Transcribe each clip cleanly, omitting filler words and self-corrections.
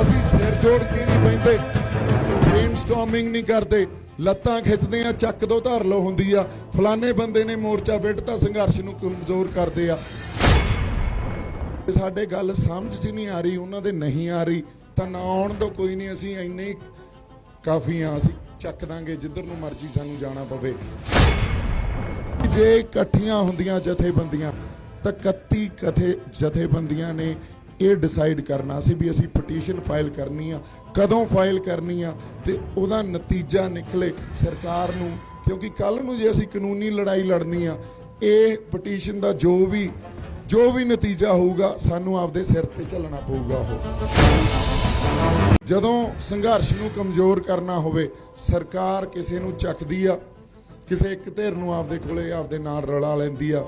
ਅਸੀਂ ਸਿਰ ਜੋੜ ਕੇ ਨਹੀਂ ਬੈਠਦੇ, ਬ੍ਰੇਨਸਟਾਰਮਿੰਗ ਨਹੀਂ ਕਰਦੇ, ਲੱਤਾਂ ਖਿੱਚਦੇ ਆ, ਚੱਕ ਦੋ ਧਰ ਲੋ ਹੁੰਦੀ ਆ, ਫਲਾਣੇ ਬੰਦੇ ਨੇ ਮੋਰਚਾ ਵਿੱਢਤਾ, ਸੰਘਰਸ਼ ਨੂੰ ਕਮਜ਼ੋਰ ਕਰਦੇ ਆ। ਸਾਡੇ ਗੱਲ ਸਮਝ 'ਚ ਨਹੀਂ ਆ ਰਹੀ, ਉਹਨਾਂ ਦੇ ਨਹੀਂ ਆ ਰਹੀ ਤਾਂ ਨਾ ਆਉਣ ਦੋ, ਕੋਈ ਨਹੀਂ, ਅਸੀਂ ਇੰਨੇ ਹੀ ਕਾਫੀ ਆ, ਅਸੀਂ ਚੱਕ ਦਾਂਗੇ ਜਿੱਧਰ ਨੂੰ ਮਰਜ਼ੀ ਸਾਨੂੰ ਜਾਣਾ ਪਵੇ। ਜੇ ਇਕੱਠੀਆਂ ਹੁੰਦੀਆਂ ਜਥੇਬੰਦੀਆਂ ਤਾਂ 31 ਜਥੇਬੰਦੀਆਂ ਨੇ ਇਹ ਡਿਸਾਈਡ ਕਰਨਾ ਸੀ ਵੀ ਅਸੀਂ ਪਟੀਸ਼ਨ ਫਾਈਲ ਕਰਨੀ ਆ, ਕਦੋਂ ਫਾਈਲ ਕਰਨੀ ਆ ਤੇ ਉਹਦਾ ਨਤੀਜਾ ਨਿਕਲੇ ਸਰਕਾਰ ਨੂੰ, ਕਿਉਂਕਿ ਕੱਲ ਨੂੰ ਜੇ ਅਸੀਂ ਕਾਨੂੰਨੀ ਲੜਾਈ ਲੜਨੀ ਆ, ਇਹ ਪਟੀਸ਼ਨ ਦਾ ਜੋ ਵੀ ਨਤੀਜਾ ਹੋਊਗਾ ਸਾਨੂੰ ਆਪਦੇ ਸਿਰ ਤੇ ਚੱਲਣਾ ਪਊਗਾ। ਉਹ ਜਦੋਂ ਸੰਘਰਸ਼ ਨੂੰ ਕਮਜ਼ੋਰ ਕਰਨਾ ਹੋਵੇ, ਸਰਕਾਰ ਕਿਸੇ ਨੂੰ ਚੱਕਦੀ ਆ, ਕਿਸੇ ਇੱਕ ਧਿਰ ਨੂੰ ਆਪਦੇ ਕੋਲੇ ਆਪਦੇ ਨਾਲ ਰਲਾ ਲੈਂਦੀ ਆ।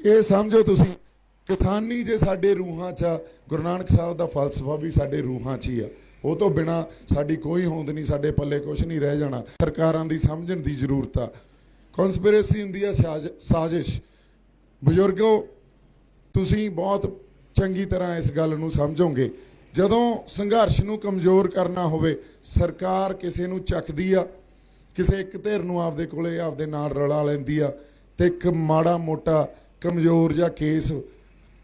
ਇਹ ਸਮਝੋ ਤੁਸੀਂ, ਕਿਸਾਨੀ ਜੇ ਸਾਡੇ ਰੂਹਾਂ 'ਚ ਆ, ਗੁਰੂ ਨਾਨਕ ਸਾਹਿਬ ਦਾ ਫਲਸਫਾ ਵੀ ਸਾਡੇ ਰੂਹਾਂ 'ਚ ਹੀ ਆ, ਉਹ ਤੋਂ ਬਿਨਾ ਸਾਡੀ ਕੋਈ ਹੋਂਦ ਨਹੀਂ, ਸਾਡੇ ਪੱਲੇ ਕੁਝ ਨਹੀਂ ਰਹਿ ਜਾਣਾ। ਸਰਕਾਰਾਂ ਦੀ ਸਮਝਣ ਦੀ ਜ਼ਰੂਰਤ ਆ। ਕਨਸਪੀਰੇਸੀ ਹੁੰਦੀ ਆ, ਸਾਜ਼ਿਸ਼। ਬਜ਼ੁਰਗੋ, ਤੁਸੀਂ ਬਹੁਤ ਚੰਗੀ ਤਰ੍ਹਾਂ ਇਸ ਗੱਲ ਨੂੰ ਸਮਝੋਗੇ। ਜਦੋਂ ਸੰਘਰਸ਼ ਨੂੰ ਕਮਜ਼ੋਰ ਕਰਨਾ ਹੋਵੇ, ਸਰਕਾਰ ਕਿਸੇ ਨੂੰ ਚੱਕਦੀ ਆ, ਕਿਸੇ ਇੱਕ ਧਿਰ ਨੂੰ ਆਪਦੇ ਕੋਲੇ ਆਪਦੇ ਨਾਲ ਰਲਾ ਲੈਂਦੀ ਆ ਤੇ ਇੱਕ ਮਾੜਾ ਮੋਟਾ ਕਮਜ਼ੋਰ ਜਿਹਾ ਕੇਸ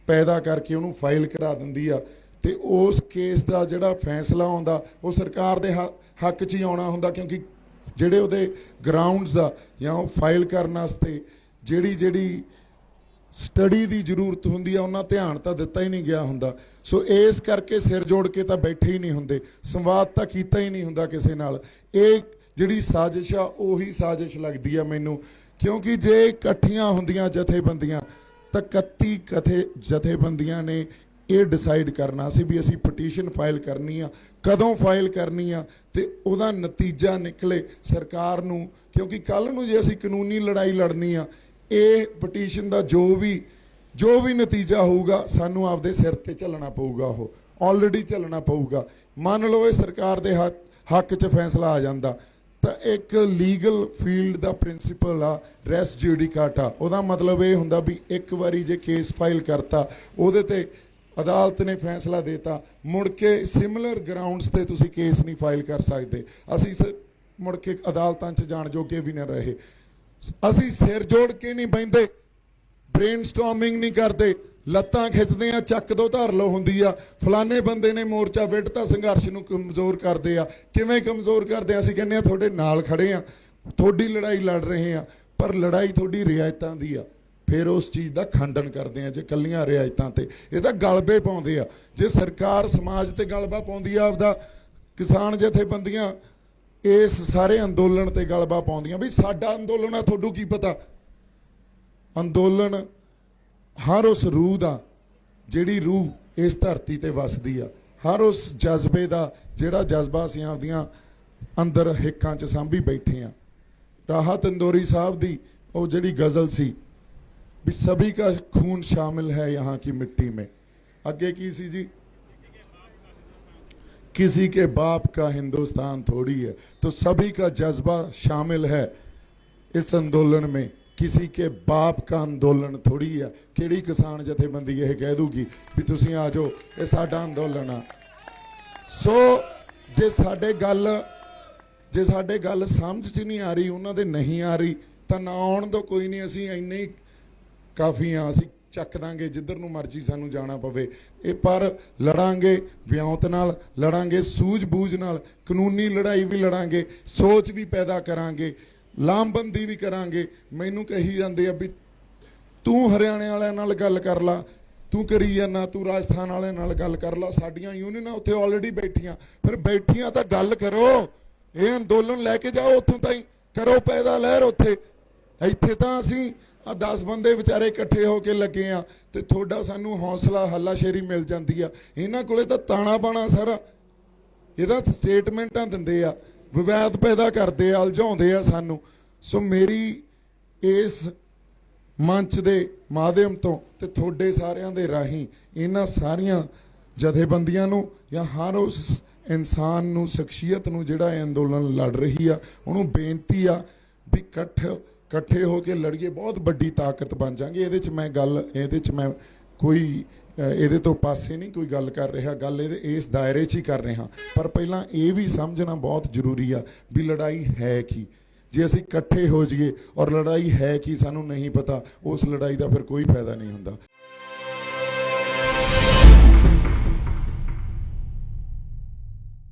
ਪੈਦਾ ਕਰਕੇ ਉਹਨੂੰ ਫਾਈਲ ਕਰਾ ਦਿੰਦੀ ਆ ਤੇ ਉਸ ਕੇਸ ਦਾ ਜਿਹੜਾ ਫੈਸਲਾ ਆਉਂਦਾ ਉਹ ਸਰਕਾਰ ਦੇ ਹੱਕ 'ਚ ਹੀ ਆਉਣਾ ਹੁੰਦਾ, ਕਿਉਂਕਿ ਜਿਹੜੇ ਉਹਦੇ ਗਰਾਊਂਡਸ ਆ ਜਾਂ ਉਹ ਫਾਈਲ ਕਰਨ ਵਾਸਤੇ ਜਿਹੜੀ ਸਟੱਡੀ ਦੀ ਜ਼ਰੂਰਤ ਹੁੰਦੀ ਆ, ਉਹਨਾਂ ਧਿਆਨ ਤਾਂ ਦਿੱਤਾ ਹੀ ਨਹੀਂ ਗਿਆ ਹੁੰਦਾ। ਸੋ ਇਸ ਕਰਕੇ ਸਿਰ ਜੋੜ ਕੇ ਤਾਂ ਬੈਠੇ ਹੀ ਨਹੀਂ ਹੁੰਦੇ, ਸੰਵਾਦ ਤਾਂ ਕੀਤਾ ਹੀ ਨਹੀਂ ਹੁੰਦਾ ਕਿਸੇ ਨਾਲ। ਇਹ ਜਿਹੜੀ ਸਾਜ਼ਿਸ਼ ਆ ਉਹੀ ਸਾਜ਼ਿਸ਼ ਲੱਗਦੀ ਆ ਮੈਨੂੰ, ਕਿਉਂਕਿ ਜੇ ਇਕੱਠੀਆਂ ਹੁੰਦੀਆਂ ਜਥੇਬੰਦੀਆਂ ਤਾਂ 31 ਜਥੇਬੰਦੀਆਂ ਨੇ ਇਹ ਡਿਸਾਈਡ ਕਰਨਾ ਸੀ ਵੀ ਅਸੀਂ ਪਟੀਸ਼ਨ ਫਾਈਲ ਕਰਨੀ ਆ, ਕਦੋਂ ਫਾਈਲ ਕਰਨੀ ਆ ਤੇ ਉਹਦਾ ਨਤੀਜਾ ਨਿਕਲੇ ਸਰਕਾਰ ਨੂੰ, ਕਿਉਂਕਿ ਕੱਲ ਨੂੰ ਜੇ ਅਸੀਂ ਕਾਨੂੰਨੀ ਲੜਾਈ ਲੜਨੀ ਆ, ਇਹ ਪਟੀਸ਼ਨ ਦਾ ਜੋ ਵੀ ਨਤੀਜਾ ਹੋਊਗਾ ਸਾਨੂੰ ਆਪਦੇ ਸਿਰ ਤੇ ਚੱਲਣਾ ਪਊਗਾ। ਉਹ ਆਲਰੇਡੀ ਚੱਲਣਾ ਪਊਗਾ। ਮੰਨ ਲਓ ਇਹ ਸਰਕਾਰ ਦੇ ਹੱਕ 'ਚ ਫੈਸਲਾ ਆ ਜਾਂਦਾ ਤਾਂ ਇੱਕ ਲੀਗਲ ਫੀਲਡ ਦਾ ਪ੍ਰਿੰਸੀਪਲ ਆ ਰੈਸ ਜੁਡੀਕਾਟਾ। ਉਹਦਾ ਮਤਲਬ ਇਹ ਹੁੰਦਾ ਵੀ ਇੱਕ ਵਾਰੀ ਜੇ ਕੇਸ ਫਾਈਲ ਕਰਤਾ, ਉਹਦੇ ਤੇ ਅਦਾਲਤ ਨੇ ਫੈਸਲਾ ਦੇਤਾ, ਮੁੜ ਕੇ ਸਿਮਿਲਰ ਗਰਾਊਂਡਸ ਤੇ ਤੁਸੀਂ ਕੇਸ ਨਹੀਂ ਫਾਈਲ ਕਰ ਸਕਦੇ। ਅਸੀਂ ਮੁੜ ਕੇ ਅਦਾਲਤਾਂ 'ਚ ਜਾਣ ਜੋਗੇ ਵੀ ਨਾ ਰਹੇ। ਅਸੀਂ ਸਿਰ ਜੋੜ ਕੇ ਨਹੀਂ ਬਹਿੰਦੇ, ਬ੍ਰੇਨਸਟਾਰਮਿੰਗ ਨਹੀਂ ਕਰਦੇ, ਲੱਤਾਂ ਖਿੱਚਦੇ ਆ, ਚੱਕ ਦੋ ਧਰ ਲੋ ਹੁੰਦੀ ਆ, ਫਲਾਣੇ ਬੰਦੇ ਨੇ ਮੋਰਚਾ ਵਿੱਢਤਾ, ਸੰਘਰਸ਼ ਨੂੰ ਕਮਜ਼ੋਰ ਕਰਦੇ ਆ। ਕਿਵੇਂ ਕਮਜ਼ੋਰ ਕਰਦੇ ਆ? ਅਸੀਂ ਕਹਿੰਦੇ ਆ ਤੁਹਾਡੇ ਨਾਲ ਖੜੇ ਆ, ਤੁਹਾਡੀ ਲੜਾਈ ਲੜ ਰਹੇ ਆ, ਪਰ ਲੜਾਈ ਤੁਹਾਡੀ ਰਿਆਇਤਾਂ ਦੀ ਆ। ਫਿਰ ਉਸ ਚੀਜ਼ ਦਾ ਖੰਡਨ ਕਰਦੇ ਆ ਜੇ ਕੱਲੀਆਂ ਰਿਆਇਤਾਂ ਤੇ। ਇਹ ਤਾਂ ਗਲਬੇ ਪਾਉਂਦੇ ਆ। ਜੇ ਸਰਕਾਰ ਸਮਾਜ ਤੇ ਗਲਬਾ ਪਾਉਂਦੀ ਆ, ਆਪਦਾ ਕਿਸਾਨ ਜਥੇਬੰਦੀਆਂ ਇਸ ਸਾਰੇ ਅੰਦੋਲਨ ਤੇ ਗਲਬਾ ਪਾਉਂਦੀਆਂ ਵੀ ਸਾਡਾ ਅੰਦੋਲਨ ਆ, ਤੁਹਾਨੂੰ ਕੀ ਪਤਾ। ਅੰਦੋਲਨ ਹਰ ਉਸ ਰੂਹ ਦਾ, ਜਿਹੜੀ ਰੂਹ ਇਸ ਧਰਤੀ ਤੇ ਵਸਦੀ ਆ, ਹਰ ਉਸ ਜਜ਼ਬੇ ਦਾ ਜਿਹੜਾ ਜਜ਼ਬਾ ਅਸੀਂ ਆਪਦੀਆਂ ਅੰਦਰ ਹਿੱਕਾਂ 'ਚ ਸਾਂਭੀ ਬੈਠੇ ਆ। ਰਾਹਤ ਇੰਦੋਰੀ ਸਾਹਿਬ ਦੀ ਉਹ ਜਿਹੜੀ ਗਜ਼ਲ ਸੀ ਵੀ ਸਭੀ का खून शामिल है यहाँ की मिट्टी में, आगे की सी जी, किसी के बाप का हिंदुस्तान थोड़ी है, तो सभी का जज्बा शामिल है इस आंदोलन में, किसी के बाप का अंदोलन थोड़ी है। किहड़ी किसान जथेबंदी यह कह दूगी भी तुसीं आ जाओ, ये साडा अंदोलन आ। सो जे साडे गल समझ च नहीं आ रही, उन्हां दे नहीं आ रही तां ना आउण दो, कोई नहीं, असीं इन्ने ही ਕਾਫੀ ਆ, ਅਸੀਂ ਚੱਕ ਦਾਂਗੇ ਜਿੱਧਰ ਨੂੰ ਮਰਜ਼ੀ ਸਾਨੂੰ ਜਾਣਾ ਪਵੇ। ਇਹ ਪਰ ਲੜਾਂਗੇ ਵਿਉਂਤ ਨਾਲ, ਲੜਾਂਗੇ ਸੂਝ-ਬੂਝ ਨਾਲ, ਕਾਨੂੰਨੀ ਲੜਾਈ ਵੀ ਲੜਾਂਗੇ, ਸੋਚ ਵੀ ਪੈਦਾ ਕਰਾਂਗੇ, ਲਾਮਬੰਦੀ ਵੀ ਕਰਾਂਗੇ। ਮੈਨੂੰ ਕਹੀ ਜਾਂਦੇ ਆ ਵੀ ਤੂੰ ਹਰਿਆਣੇ ਵਾਲਿਆਂ ਨਾਲ ਗੱਲ ਕਰ ਲਾ, ਤੂੰ ਕਰੀ ਜਾਂਦਾ, ਤੂੰ ਰਾਜਸਥਾਨ ਵਾਲਿਆਂ ਨਾਲ ਗੱਲ ਕਰ ਲਾ, ਸਾਡੀਆਂ ਯੂਨੀਅਨਾਂ ਉੱਥੇ ਆਲਰੇਡੀ ਬੈਠੀਆਂ। ਫਿਰ ਬੈਠੀਆਂ ਤਾਂ ਗੱਲ ਕਰੋ, ਇਹ ਅੰਦੋਲਨ ਲੈ ਕੇ ਜਾਓ, ਉੱਥੋਂ ਤਾਈਂ ਕਰੋ ਪੈਦਾ ਲਹਿਰ ਉੱਥੇ। ਇੱਥੇ ਤਾਂ ਅਸੀਂ 10 ਬੰਦੇ ਵਿਚਾਰੇ ਇਕੱਠੇ ਹੋ ਕੇ ਲੱਗੇ ਆ ਤੇ ਤੁਹਾਡਾ ਸਾਨੂੰ ਹੌਸਲਾ ਹੱਲਾਸ਼ੇਰੀ ਮਿਲ ਜਾਂਦੀ ਆ। ਇਹਨਾਂ ਕੋਲੇ ਤਾਂ ਤਾਣਾ ਬਾਣਾ ਸਾਰਾ, ਇਹਦਾ ਸਟੇਟਮੈਂਟਾਂ ਦਿੰਦੇ ਆ, ਵਿਵਾਦ ਪੈਦਾ ਕਰਦੇ ਆ, ਉਲਝਾਉਂਦੇ ਆ ਸਾਨੂੰ। ਸੋ ਮੇਰੀ ਇਸ ਮੰਚ ਦੇ ਮਾਧਿਅਮ ਤੋਂ ਤੇ ਤੁਹਾਡੇ ਸਾਰਿਆਂ ਦੇ ਰਾਹੀਂ ਇਹਨਾਂ ਸਾਰੀਆਂ ਜਥੇਬੰਦੀਆਂ ਨੂੰ ਜਾਂ ਹਰ ਉਸ ਇਨਸਾਨ ਨੂੰ, ਸ਼ਖਸੀਅਤ ਨੂੰ ਜਿਹੜਾ ਇਹ ਅੰਦੋਲਨ ਲੜ ਰਹੀ ਆ, ਉਹਨੂੰ ਬੇਨਤੀ ਆ ਵੀ ਇਕੱਠੇ ਹੋ ਕੇ ਲੜੀਏ, ਬਹੁਤ ਵੱਡੀ ਤਾਕਤ ਬਣ ਜਾਾਂਗੇ। ਇਹਦੇ 'ਚ ਮੈਂ ਕੋਈ ਇਹਦੇ ਤੋਂ ਪਾਸੇ ਨਹੀਂ ਕੋਈ ਗੱਲ ਕਰ ਰਿਹਾ, ਗੱਲ ਇਸ ਦਾਇਰੇ 'ਚ ਹੀ ਕਰ ਰਿਹਾ। ਪਰ ਪਹਿਲਾਂ ਇਹ ਵੀ ਸਮਝਣਾ ਬਹੁਤ ਜ਼ਰੂਰੀ ਆ ਵੀ ਲੜਾਈ ਹੈ ਕੀ। ਜੇ ਅਸੀਂ ਇਕੱਠੇ ਹੋ ਜਾਈਏ ਔਰ ਲੜਾਈ ਹੈ ਕੀ ਸਾਨੂੰ ਨਹੀਂ ਪਤਾ, ਉਸ ਲੜਾਈ ਦਾ ਫਿਰ ਕੋਈ ਫਾਇਦਾ ਨਹੀਂ ਹੁੰਦਾ।